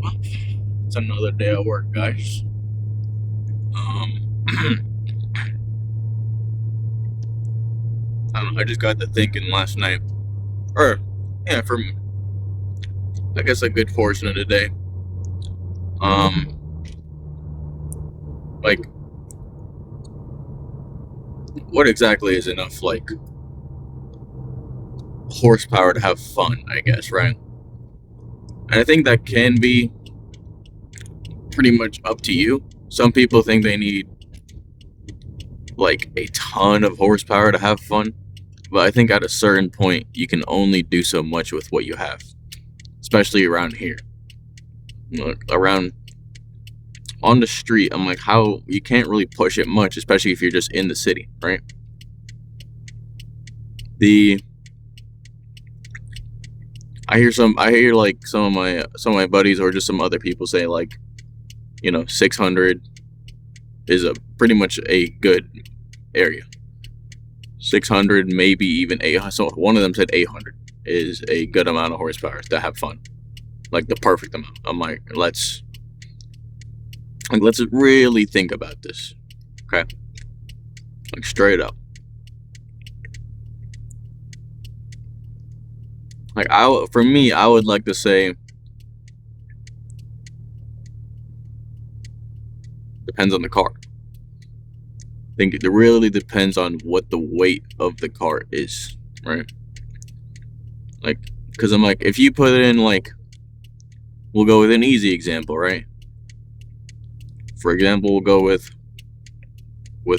Well, it's another day at work, guys. I don't know. I just got to thinking last night, or yeah, for I guess a good portion of the day. Like, what exactly is enough like horsepower to have fun? I guess, right? And I think that can be pretty much up to you. Some people think they need like a ton of horsepower to have fun, but I think at a certain point you can only do so much with what you have, especially around here. Look, around on the street, I'm like, how you can't really push it much, especially if you're just in the city, right? The I hear like some of my buddies or just some other people say like, 600 is a pretty much a good area. 600, maybe even 800. So one of them said 800 is a good amount of horsepower to have fun, like the perfect amount. I'm like, let's really think about this, okay? Like straight up. Like for me, I would like to say depends on the car. I think it really depends on what the weight of the car is, right? Like, because I'm like, if you put it in like, we'll go with an easy example, right? For example, we'll go with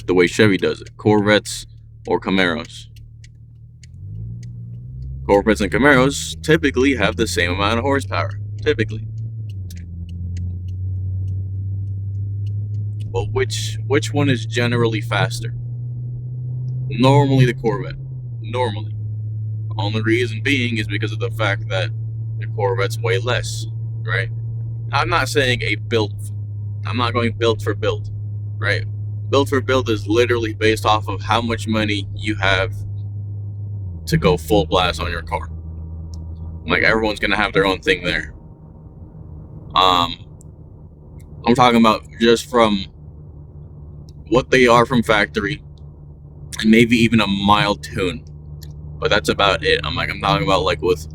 the way Chevy does it, Corvettes or Camaros. Corvettes and Camaros typically have the same amount of horsepower, typically. But which one is generally faster? Normally the Corvette. Normally. Only reason being is because of the fact that the Corvettes weigh less, right? I'm not saying I'm not going build for build, right? Build for build is literally based off of how much money you have to go full blast on your car. Like, everyone's gonna have their own thing there. I'm talking about just from what they are from factory, and maybe even a mild tune, but that's about it. I'm talking about like with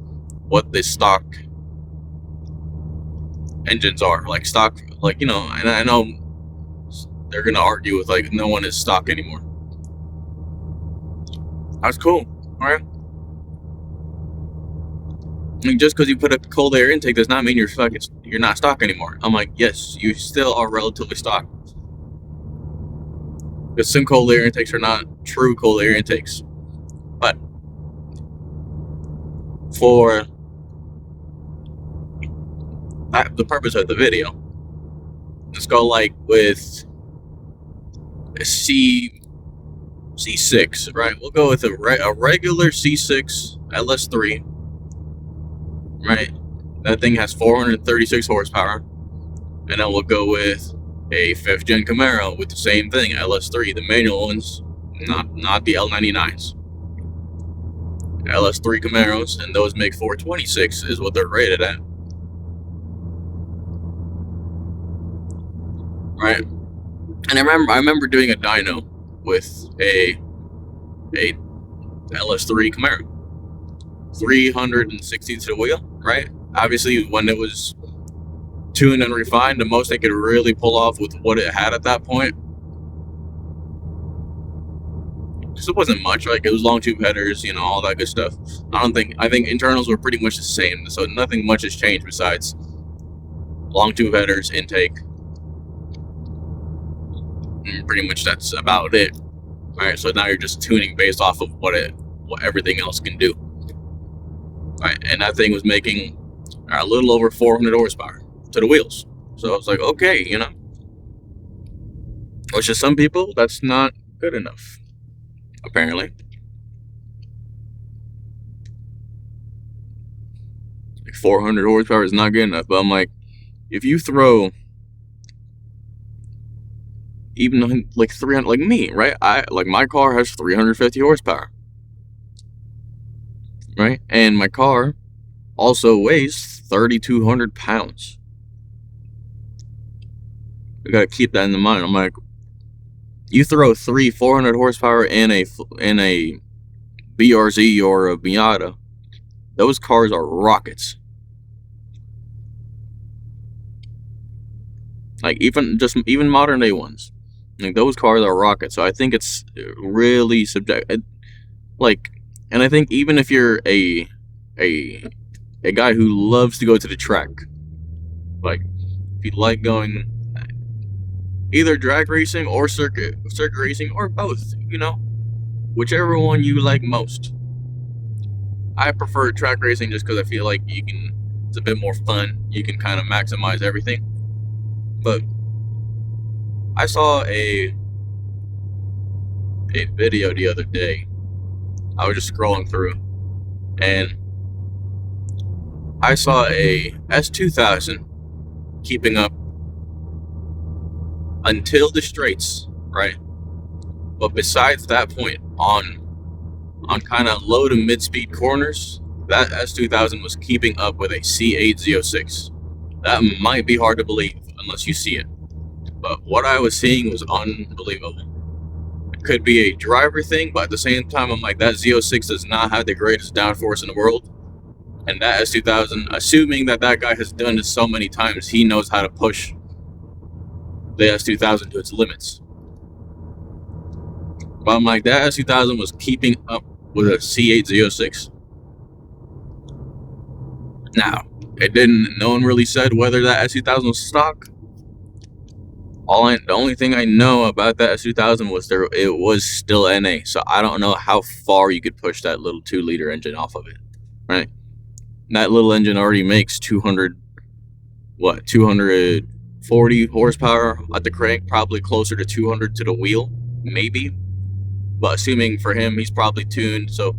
what the stock engines are, like stock, like, and I know they're gonna argue with like no one is stock anymore. That's cool, all right? I mean, just because you put a cold air intake does not mean you're not stock anymore. I'm like, yes, you still are relatively stock. Because some cold air intakes are not true cold air intakes. But for the purpose of the video, let's go like with a C6, right? We'll go with a regular C6 LS3, right? That thing has 436 horsepower. And then we'll go with a 5th gen Camaro with the same thing, LS3, the manual ones, not the L99s. LS3 Camaros, and those make 426 is what they're rated at. Right? And I remember doing a dyno with a LS3 Camaro. 360 to the wheel, right? Obviously, when it was tuned and refined, the most they could really pull off with what it had at that point, because it wasn't much. Like, it was long tube headers, all that good stuff. I think internals were pretty much the same, so nothing much has changed besides long tube headers, intake. And pretty much that's about it. All right, so now you're just tuning based off of what everything else can do. All right, and that thing was making a little over 400 horsepower to the wheels. So I was like, okay, which to some people, that's not good enough, apparently. Like 400 horsepower is not good enough. But I'm like, if you throw even like 300, like me, right? My car has 350 horsepower, right? And my car also weighs 3,200 pounds. You gotta keep that in mind. I'm like, you throw 400 horsepower in a BRZ or a Miata, those cars are rockets. Like even modern day ones, like those cars are rockets. So I think it's really subjective. Like, and I think even if you're a guy who loves to go to the track, like if you like going either drag racing or circuit racing or both, you know, whichever one you like most. I prefer track racing just because I feel like it's a bit more fun. You can kind of maximize everything. But I saw a video the other day. I was just scrolling through, and I saw a S2000 keeping up until the straights, right? But besides that point, on kind of low to mid-speed corners, that S2000 was keeping up with a C8 Z06. That might be hard to believe unless you see it, but what I was seeing was unbelievable. It could be a driver thing, but at the same time, I'm like, that Z06 does not have the greatest downforce in the world, and that S2000, assuming that guy has done this so many times, he knows how to push the S2000 to its limits. But I'm like, that S2000 was keeping up with a C8 Z06. Now, no one really said whether that S2000 was stock. The only thing I know about that S2000 was it was still NA, so I don't know how far you could push that little 2-liter engine off of it, right? That little engine already makes 240 horsepower at the crank, probably closer to 200 to the wheel, maybe. But assuming for him, he's probably tuned, so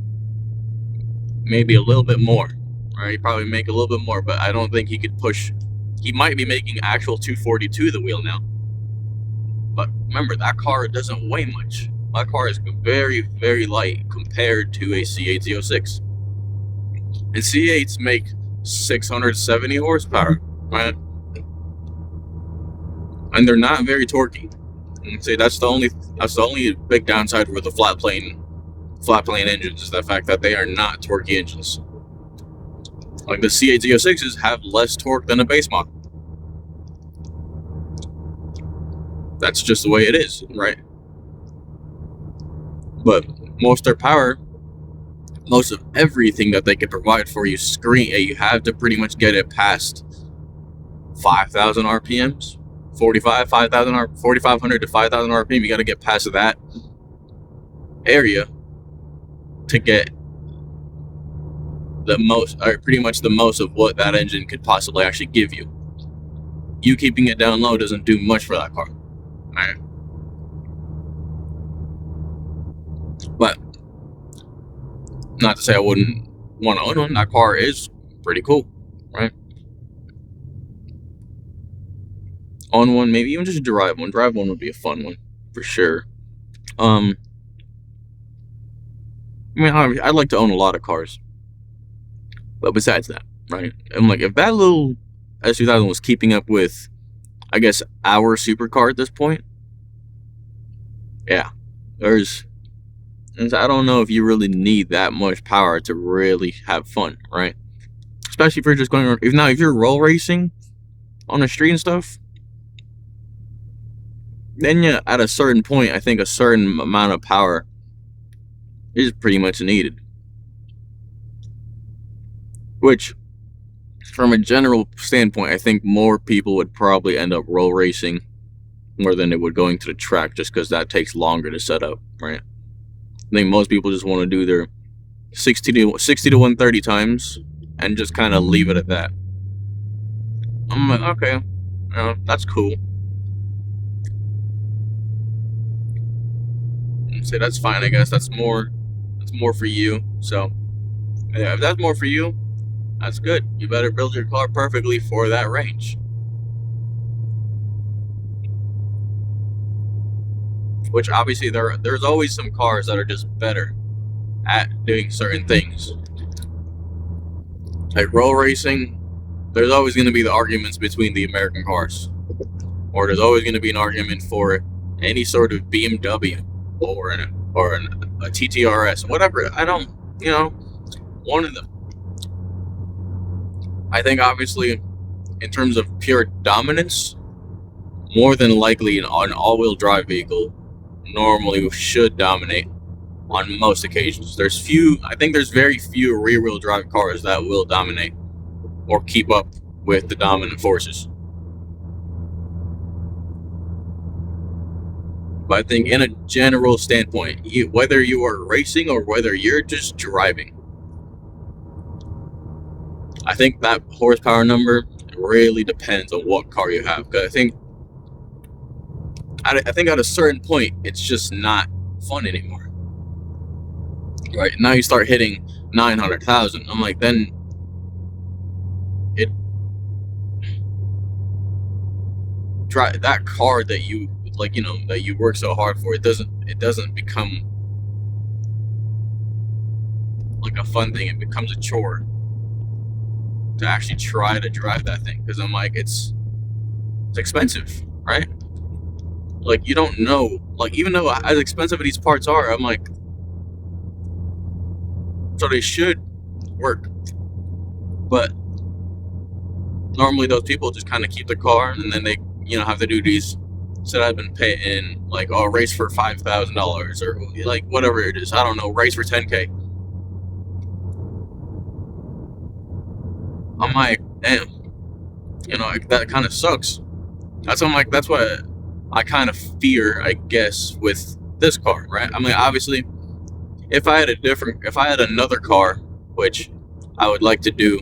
maybe a little bit more, right? He'd probably make a little bit more, but I don't think he could push. He might be making actual 240 to the wheel now. But remember, that car doesn't weigh much. My car is very, very light compared to a C8 Z06. And C8s make 670 horsepower, right? And they're not very torquey. And say that's the only big downside with the flat plane engines is the fact that they are not torquey engines. Like the C8 Z06s have less torque than a base model. That's just the way it is, right? But most of everything that they can provide for you, you have to pretty much get it past 5,000 RPMs. 4,500 to 5,000 RPM. You got to get past that area to get the most, or pretty much the most of what that engine could possibly actually give you. You keeping it down low doesn't do much for that car. Right? But not to say I wouldn't want to own one. That car is pretty cool, right? Own one, maybe even just drive one. Drive one would be a fun one for sure. I mean, I'd like to own a lot of cars, but besides that, right? I'm like, if that little S2000 was keeping up with, I guess, our supercar at this point, yeah, I don't know if you really need that much power to really have fun, right? Especially if you're just going around. If you're roll racing on the street and stuff, then yeah, at a certain point, I think a certain amount of power is pretty much needed. Which, from a general standpoint, I think more people would probably end up roll racing more than they would going to the track, just because that takes longer to set up, right? I think most people just want to do their 60 to 130 times and just kind of leave it at that. I'm like, okay, that's cool. So that's fine, I guess. That's more for you. So yeah, if that's more for you, that's good. You better build your car perfectly for that range. Which obviously there's always some cars that are just better at doing certain things. Like roll racing, there's always going to be the arguments between the American cars. or there's always going to be an argument for any sort of BMW or a TTRS, whatever. I don't, one of them. I think obviously, in terms of pure dominance, more than likely an all-wheel drive vehicle normally should dominate on most occasions. I think there's very few rear-wheel drive cars that will dominate or keep up with the dominant forces. But I think in a general standpoint, whether you are racing or whether you're just driving, I think that horsepower number really depends on what car you have. Because I think at a certain point, it's just not fun anymore. Right now, you start hitting 900,000. I'm like, then that car that you that you work so hard for, it doesn't become like a fun thing. It becomes a chore to actually try to drive that thing, because I'm like, it's expensive, right? Like, you don't know, like, even though as expensive as these parts are, I'm like, so they should work, but normally those people just kind of keep the car, and then they have to do these. Said I've been paying like, oh, race for $5,000 or like whatever it is. I don't know, race for 10K. I'm like, damn, that kind of sucks. That's what I kind of fear, I guess, with this car, right? I mean, obviously, if I had another car, which I would like to do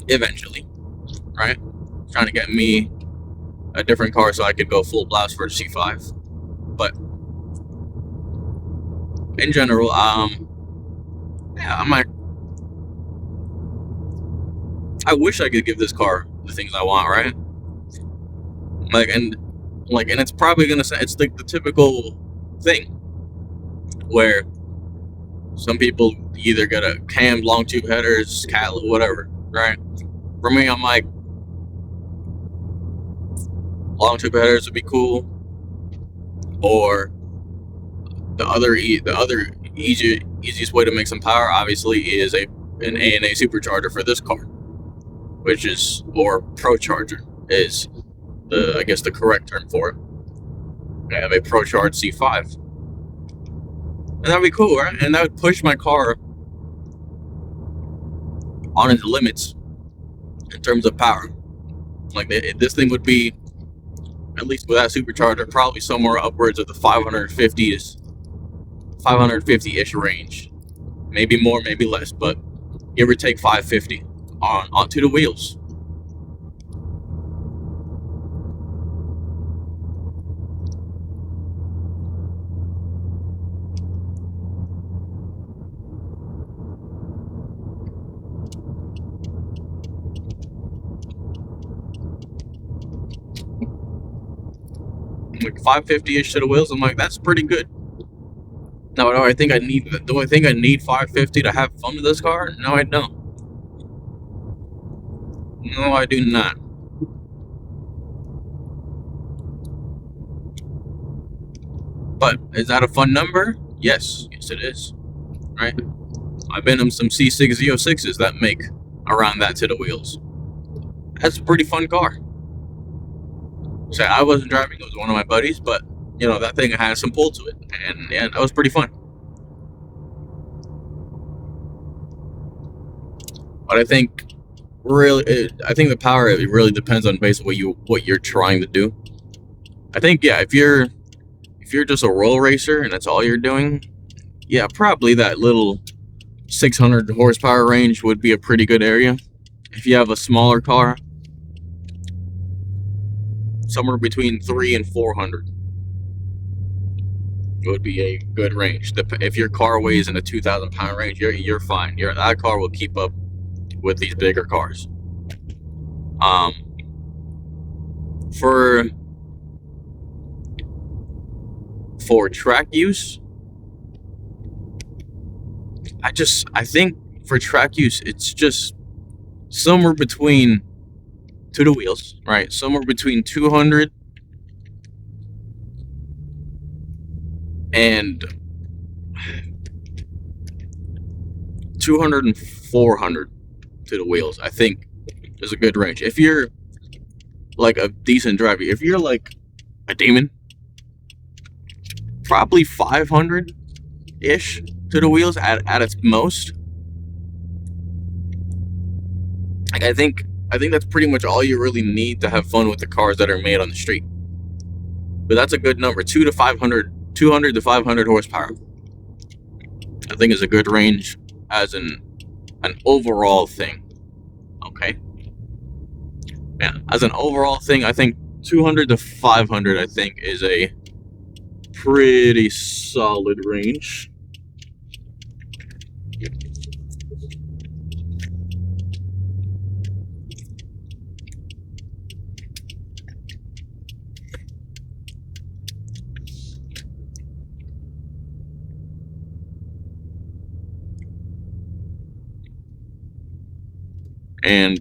eventually, right? Trying to get me a different car so I could go full blast for the C5. But in general, yeah, I'm like, I wish I could give this car the things I want, right? And it's probably gonna say, it's like the typical thing where some people either get a cammed long tube headers, cat, whatever, right? For me, I'm like, long tube headers would be cool, or the other easiest way to make some power, obviously, is an ANA supercharger for this car, which is, or ProCharger is I guess the correct term for it. I have a ProCharge C5, and that'd be cool, right? And that would push my car on its limits in terms of power. Like, this thing would be, at least with that supercharger, probably somewhere upwards of the 550-ish range. Maybe more, maybe less, but give or take 550 onto the wheels. Like 550-ish to the wheels. I'm like, that's pretty good. Now, do I think I need 550 to have fun with this car? No, I don't. No, I do not. But is that a fun number? Yes, it is. Right? I've been in some C6 Z06s that make around that to the wheels. That's a pretty fun car. So I wasn't driving, it was one of my buddies, but that thing had some pull to it, and yeah, that was pretty fun. But I think the power, it really depends on basically what you're trying to do. I think, yeah, if you're just a roll racer and that's all you're doing, yeah, probably that little 600 horsepower range would be a pretty good area. If you have a smaller car, somewhere between 300 and 400 would be a good range. If your car weighs in the 2,000 pound range, you're fine. That car will keep up with these bigger cars. For track use, I think for track use, it's just somewhere between, to the wheels, right? Somewhere between 200 And 200 and 400 to the wheels, I think, is a good range. If you're like a decent driver, if you're like a demon, probably 500 ish to the wheels at its most. Like, I think that's pretty much all you really need to have fun with the cars that are made on the street. But that's a good number. 200 to 500 horsepower, I think, is a good range as an overall thing. Okay. Yeah, as an overall thing, I think 200 to 500, I think, is a pretty solid range. And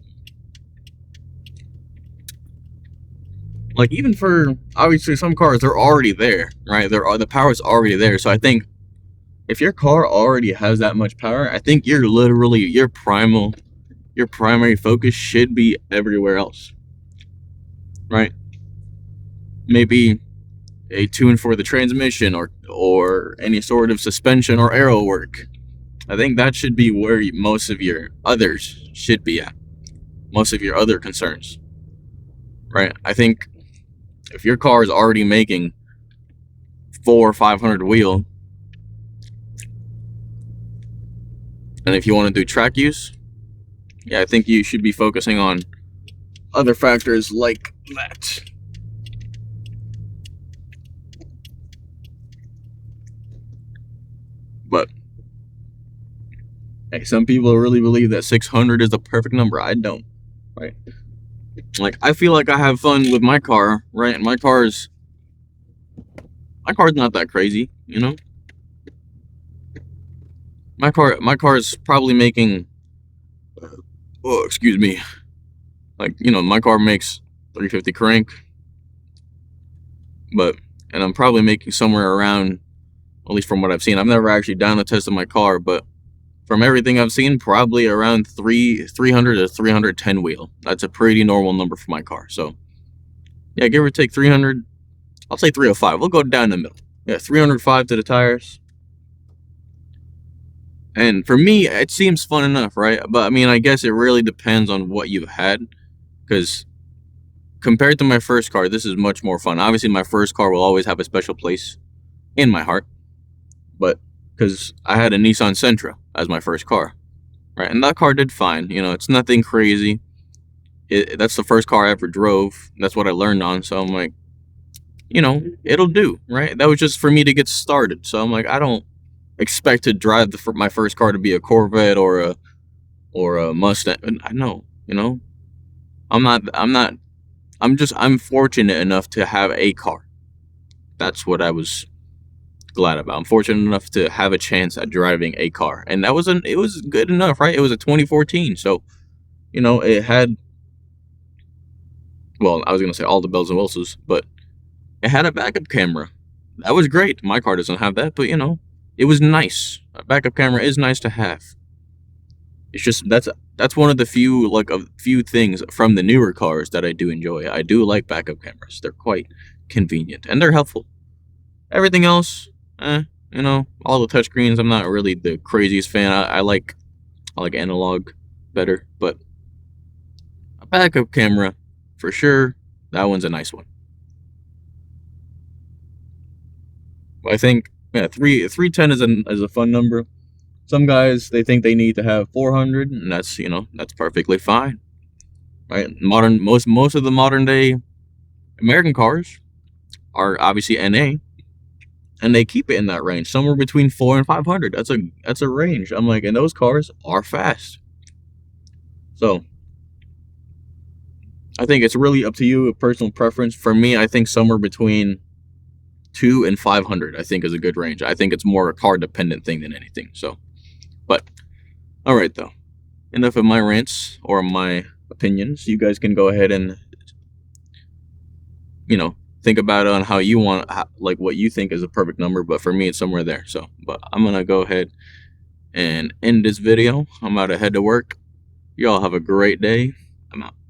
like, even for obviously some cars, they're already there, right? The power's already there. So I think if your car already has that much power, I think you're literally your primary focus should be everywhere else, right? Maybe a tune for the transmission or any sort of suspension or aero work. I think that should be where most of your others should be at. Most of your other concerns, right? I think if your car is already making 400 or 500 wheel, and if you want to do track use, yeah, I think you should be focusing on other factors like that. But hey, some people really believe that 600 is the perfect number. I don't, right? Like, I feel like I have fun with my car, right? And my car's not that crazy, you know? My car is probably making, oh, excuse me. Like, you know, my car makes 350 crank, and I'm probably making somewhere around, at least from what I've seen. I've never actually done a test of my car, but from everything I've seen, probably around 300 to 310 wheel. That's a pretty normal number for my car. So, yeah, give or take 300. I'll say 305. We'll go down the middle. Yeah, 305 to the tires. And for me, it seems fun enough, right? But I mean, I guess it really depends on what you've had, because compared to my first car, this is much more fun. Obviously, my first car will always have a special place in my heart, but because I had a Nissan Sentra as my first car, right? And that car did fine. You know, it's nothing crazy. That's the first car I ever drove. That's what I learned on. So I'm like, you know, it'll do, right? That was just for me to get started. So I'm like, I don't expect to drive my first car to be a Corvette or a Mustang. I know, you know, I'm fortunate enough to have a car. That's what I was glad about. I'm fortunate enough to have a chance at driving a car, and it was good enough, right? It was a 2014, so, you know, it had, well, I was gonna say all the bells and whistles, but it had a backup camera. That was great. My car doesn't have that, but, you know, it was nice. A backup camera is nice to have. It's just that's one of the few things from the newer cars that I do enjoy. I do like backup cameras. They're quite convenient and they're helpful. Everything else, you know, all the touchscreens, I'm not really the craziest fan. I like analog better, but a backup camera, for sure, that one's a nice one. I think, yeah, 310 is a fun number. Some guys, they think they need to have 400, and that's, you know, that's perfectly fine, right? Most of the modern day American cars are obviously NA, and they keep it in that range, somewhere between 400 and 500. That's a range. I'm like, and those cars are fast. So I think it's really up to you, a personal preference. For me, I think somewhere between 200 and 500, I think, is a good range. I think it's more a car dependent thing than anything. So, but all right, though, enough of my rants or my opinions. You guys can go ahead and, you know, think about it on how you want, like what you think is a perfect number, but for me it's somewhere there. So, but I'm gonna go ahead and end this video. I'm about to head to work. Y'all have a great day. I'm out.